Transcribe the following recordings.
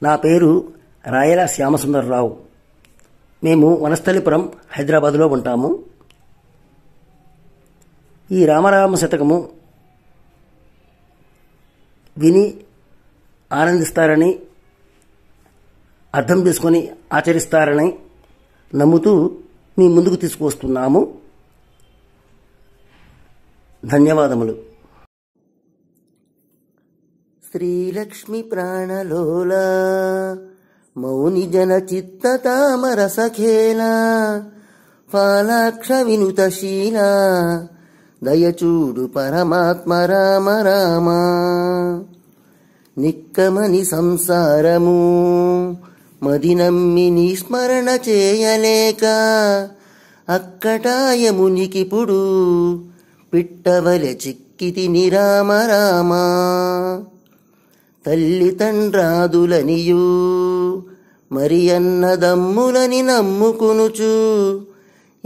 నా పేరు రాయల శ్యామసుందరరావు. మేము వనస్థలిపురం, హైదరాబాదులో ఉంటాము. ఈ రామరామ శతకము విని ఆనందిస్తారని, అర్థం చేసుకొని ఆచరిస్తారని నమ్ముతూ మీ ముందుకు తీసుకువస్తున్నాము. ధన్యవాదములు. శ్రీలక్ష్మి ప్రాణలోలా మౌని జన చిత్తతామర సఖేలా ఫాలాక్ష వినుతశీల దయచూడు పరమాత్మ రామ రామ. నిక్కమని సంసారము మది నమ్మి నీ స్మరణ చేయలేక అక్కటాయమునికిప్పుడు పిట్టవలె చిక్కితిని రామ రామ. తల్లి తండ్రాదులనియు మరి అన్నదమ్ములని నమ్ముకునుచు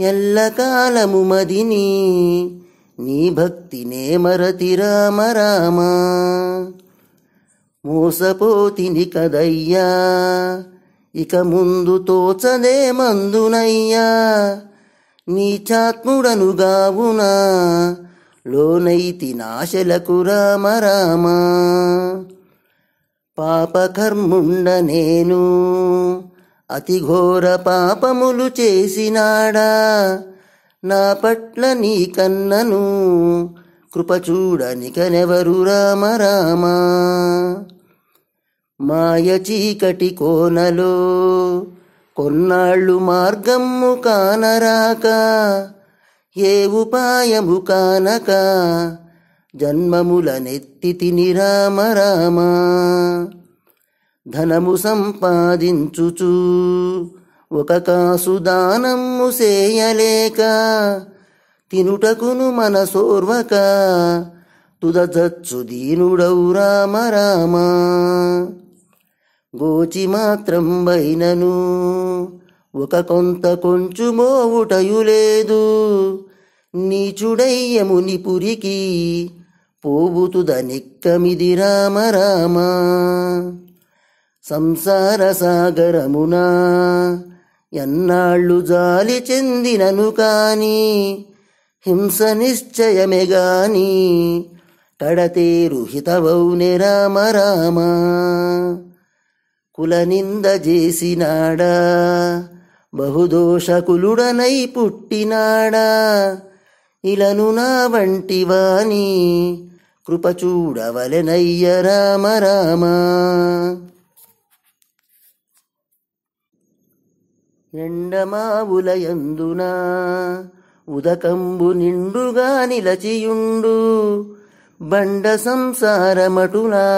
ఎల్లకాలము మదిని నీ భక్తినే మరతి రామ రామ. మోసపోతిని కదయ్యా ఇక ముందు తోచదే మందునయ్యా. నీచాత్ముడనుగావున లోనైతి నాశలకు రామ రామ. పాపకర్ముండ నేను అతి ఘోర పాపములు చేసినాడా. నా పట్ల నీ కన్నను కృపచూడనికనెవరు రామ రామ. మాయ చీకటి కోనలో కొన్నాళ్ళు మార్గము కానరాక ఏ ఉపాయము కానక జన్మముల నెత్తితిని రామ రామ. ధనము సంపాదించుచు ఒక కాసు దానము చేయలేక తినుటకును మనసోర్వక తుదచచ్చు దీనుడవు రామ రామ. గోచి మాత్రం వైనను ఒక కొంత కొంచుమోవుటయు లేదు. నీచుడయ్యముని పురికి పోవుతుదనిక్కమిది రామ రామ. సంసార సాగరమునా ఎన్నాళ్ళు జాలి చెందినను కాని హింస నిశ్చయమే గాని కడతేరు హితవౌనే రామ రామ. కుల నింద చేసినాడా బహుదోషకులుడనై పుట్టినాడా. ఇలను నా వంటి వాని కృపచూడవలెనయ్య రామ రామ. ఎండమావులయందున ఉదకంబు నిండుగా నిలచియుండు బండ సంసారమటులా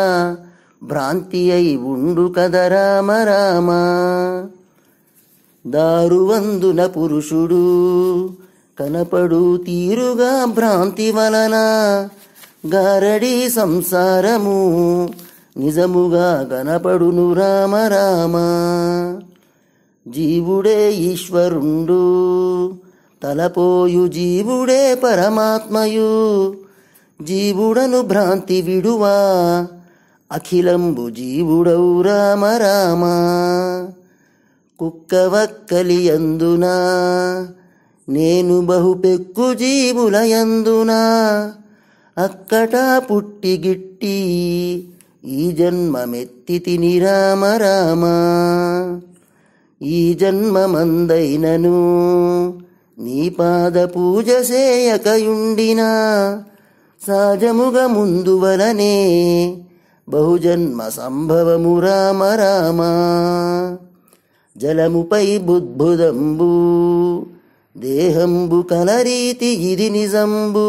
భ్రాంతి అయి ఉండు కద రామ రామ. దారువందున పురుషుడు కనపడు తీరుగా భ్రాంతి వలన గారడి సంసారము నిజముగా కనపడును రామ రామ. జీవుడే ఈశ్వరుండు తలపోయు జీవుడే పరమాత్మయు. జీవుడను భ్రాంతి విడువా అఖిలంబు జీవుడవు రామ రామ. కుక్కవక్కలియందునా నేను బహుపెక్కు జీవులయందునా అక్కటా పుట్టి గిట్టి ఈ జన్మమెత్తితిని రామ రామ. ఈ జన్మమందైనను నీ పాద పూజ సేయకయుండినా సహజముగ ముందు వలనే బహుజన్మ సంభవము రామ రామ. జలముపై బుద్భుదంబు దేహంబు కలరీతి ఇది నిజంబు.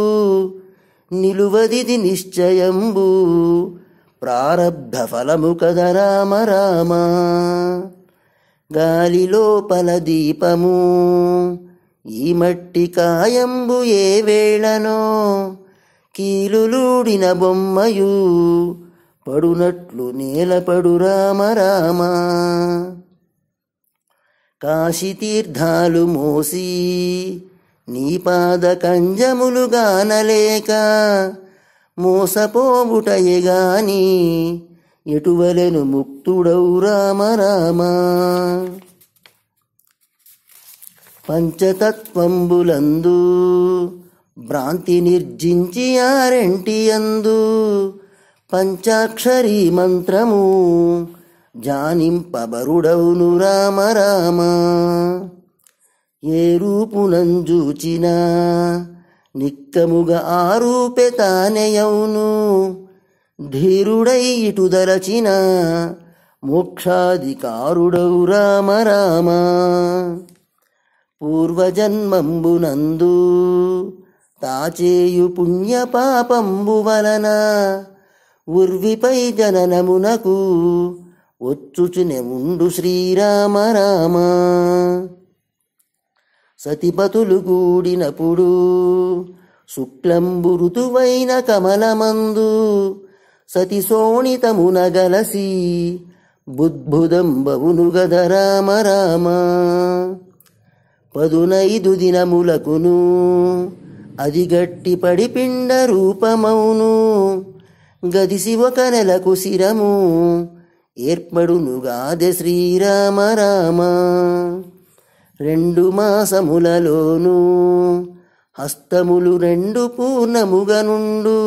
నిలువదిది నిశ్చయంబు ప్రారబ్ధ ఫలము కద రామ రామ. గాలి లోపల దీపము ఈ మట్టి కాయంబు ఏ వేళనో కీలులూడిన బొమ్మయు పడునట్లు నేలపడు రామ రామ. కాశీ తీర్థాలు మోసి నీ పాద కంజములు గానలేక మోసపోవుటయే గాని ఎటువలెను ముక్తుడౌ రామ రామ. పంచతత్వంబులందు భ్రాంతి నిర్జించి ఆరెంటి యందు పంచాక్షరీ మంత్రము జానింపబరుడౌను రామ రామ. ఏ రూపునంజూచినా నిక్కముగా ఆ రూపే తానెయౌను ధీరుడై ఇటు దరచిన మోక్షాధికారుడౌ రామ రామ. పూర్వజన్మంబునందు తాచేయు పుణ్య పాపంబు వలన ఉర్విపై జననమునకు వచ్చుచునే ఉండు శ్రీరామ రామ. సతిపతులు కూడినప్పుడు శుక్లంబు ఋతువైన కమలమందు సతి శోణితమున గలసి బుద్భుదంబవును గద రామ రామ. 15 దినములకును అది గట్టి పడిపిండ రూపమౌను గదిసి 1 నెలకు శిరము ఏర్పడునుగాదె శ్రీరామ రామ. 2 మాసములలోను హస్తములు 2 పూర్ణముగనుండు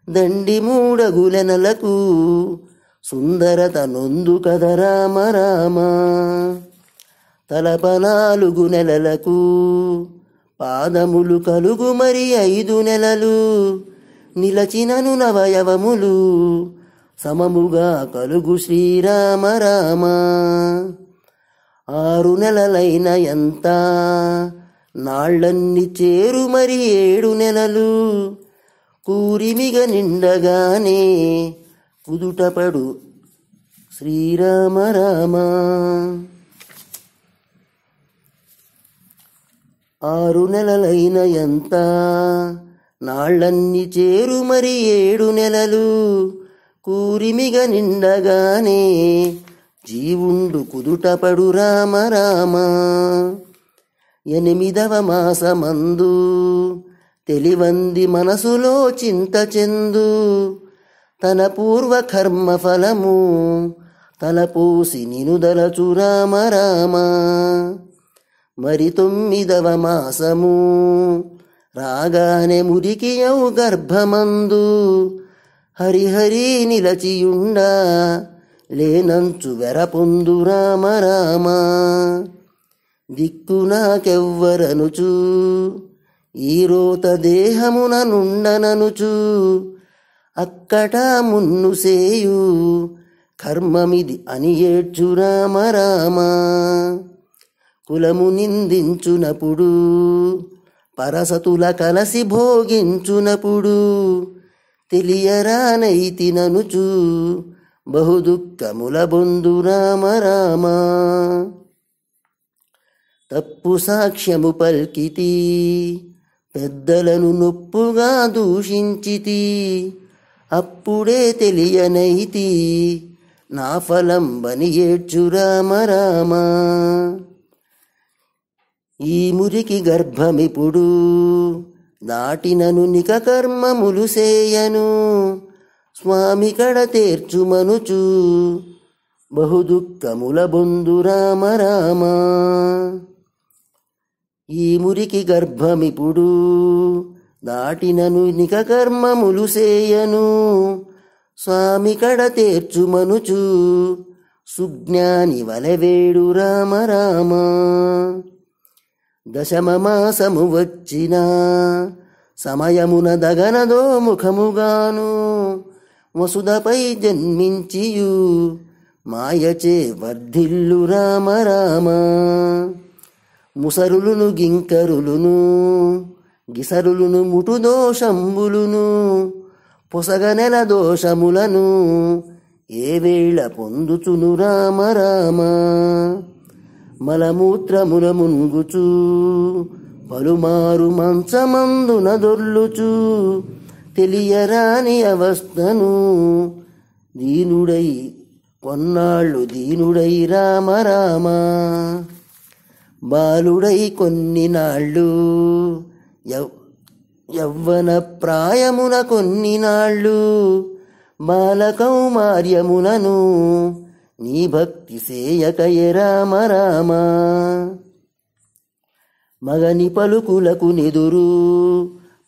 దండి 3 గులెనలకు సుందరత నొందు కద రామ రామ. తలప 4 నెలలకు పాదములు కలుగు మరి 5 నెలలు నిలచినను నవయవములు సమముగా కలుగు శ్రీరామ రామ. 6 నెలలైన ఎంత నాళ్ళన్ని చేరు మరి 7 నెలలు కూరిమిగ నిండగానే కుదుటపడు శ్రీరామ రామ. 6 నెలలైన ఎంత నాళ్ళన్ని చేరు మరి 7 నెలలు కూరిమిగ నిండగానే జీవుండు కుదుటపడు రామ రామ. 8వ మాసమందు తెలివంది మనసులో చింత చెందు తన పూర్వ కర్మ ఫలము తలపోసి నినుదలచు రామ రామ. మరి 9వ మాసము రాగానే మురికియౌ గర్భమందు హరిహరి నిలచియుండ లేనంచు వెరపొందు రామ రామ. దిక్కు నాకెవ్వరనుచు ఈ రోత దేహమున నుండననుచు అక్కట మున్ను సేయు కర్మమిది అని ఏడ్చు రామ రామ. కులము నిందించునప్పుడు పరసతుల కలసి భోగించునప్పుడు తెలియరానైతిననుచు బహుదుఃఖముల బొందు రామ రామ. తప్పు సాక్ష్యము పల్కితి పెద్దలను నొప్పుగా దూషించితి అప్పుడే తెలియనైతి నా ఫలం బని ఏడ్చు రామ రామ. ఈ మురికి గర్భమిప్పుడు దాటినను నిక కర్మములు సేయను స్వామి కడ తీర్చుమనుచు బహుదుఃఖముల బొందు రామ రామ. ఈ మురికి గర్భమిప్పుడు దాటినను నిక కర్మములు సేయను స్వామి కడ తీర్చుమనుచు సుజ్ఞాని వలవేడు రామ రామ. 10వ మాసము వచ్చిన సమయమున దగనదో ముఖముగాను వసుధపై జన్మించియు మాయచే వర్ధిల్లు రామ రామ. ముసరులును గింకరులును గిసరులును ముటు దోషంబులును పొసగ నెల దోషములను ఏ వేళ పొందుచును రామ రామ. మలమూత్రముల మున్గుచు పలుమారు మంచమందున దొర్లుచు తెలియరాని అవస్థను దీనుడై కొన్నాళ్ళు దీనుడై రామ రామ. బాలుడై కొన్ని నాళ్ళు యవ్వన ప్రాయమున కొన్ని నాళ్ళు బాలకౌమార్యములను నీ భక్తి సేయకయే రామ రామ. మగని పలుకులకు నెదురు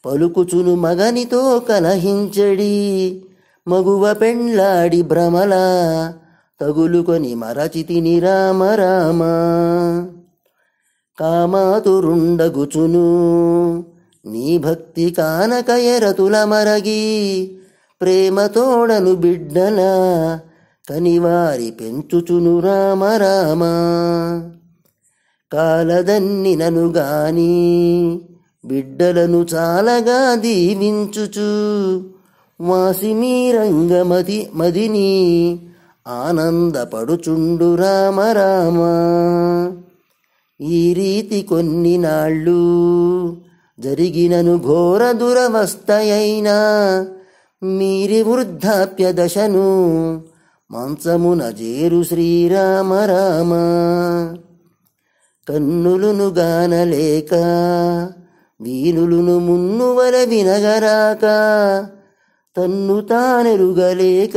పలుకుచును మగనితో కలహించడి, మగువ పెండ్లాడి భ్రమల తగులుకొని మరచితిని రామ రామ. కామాతురుండగుచును నీ భక్తి కానకయరతుల మరగి, ప్రేమతోడను బిడ్డల కనివారి పెంచుచును రామ రామ. కాలదన్నినను గాని బిడ్డలను చాలగా దీవించుచు, వాసిమీరంగమది మదిని ఆనందపడుచుండు రామ రామ. ఈ రీతి కొన్ని నాళ్ళు జరిగినను ఘోర దురవస్థయైనా, మీరి వృద్ధాప్య దశను మంచమున చేరు శ్రీరామ రామ. కన్నులును గానలేక వీనులును మున్నువల వినగరాక, తన్ను తానెరుగలేక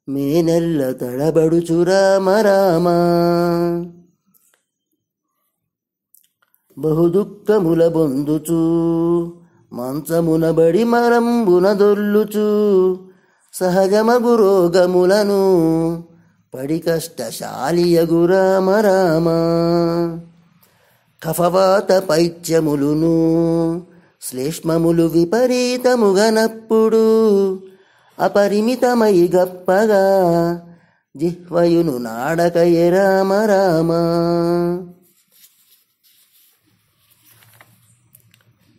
మేనెల్ల తడబడుచు రామ రామ. బహుదుఃఖముల బొందుచు మంచమున బడి మరంబున దొల్లుచు, సహజమగు రోగములను పడి కష్టశాలియగు రామ రామ. కఫవాత పైత్యములును శ్లేష్మములు విపరీతముగనప్పుడు, అపరిమితమై గప్పగా జిహ్వయును నాడకయే రామ రామ.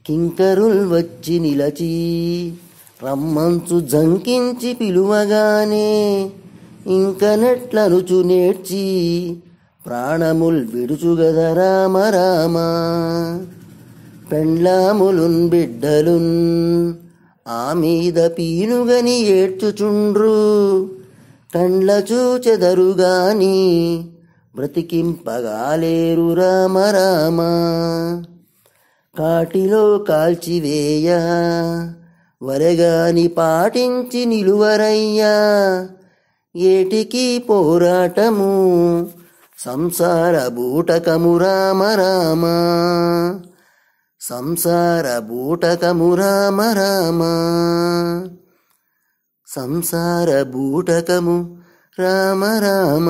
కింకరుల్ వచ్చి నిలచి రమ్మంచు జంకించి పిలువగానే, ఇంకనెట్లనుచు నేర్చి ప్రాణముల్ విడుచుగద రామ రామ. పెండ్లాములున్ బిడ్డలున్ ఆ మీద పీనుగని ఏడ్చుచుండ్రు, కండ్ల చూచెదరుగాని బ్రతికింపగాలేరు రామ రామ. కాటిలో కాల్చివేయ వరగాని పాటించి నిలువరయ్యా, ఏటికి పోరాటము సంసార బూటకము రామ రామ. సంసార బూటకము రామ రామ. సంసార బూటకము రామ రామ.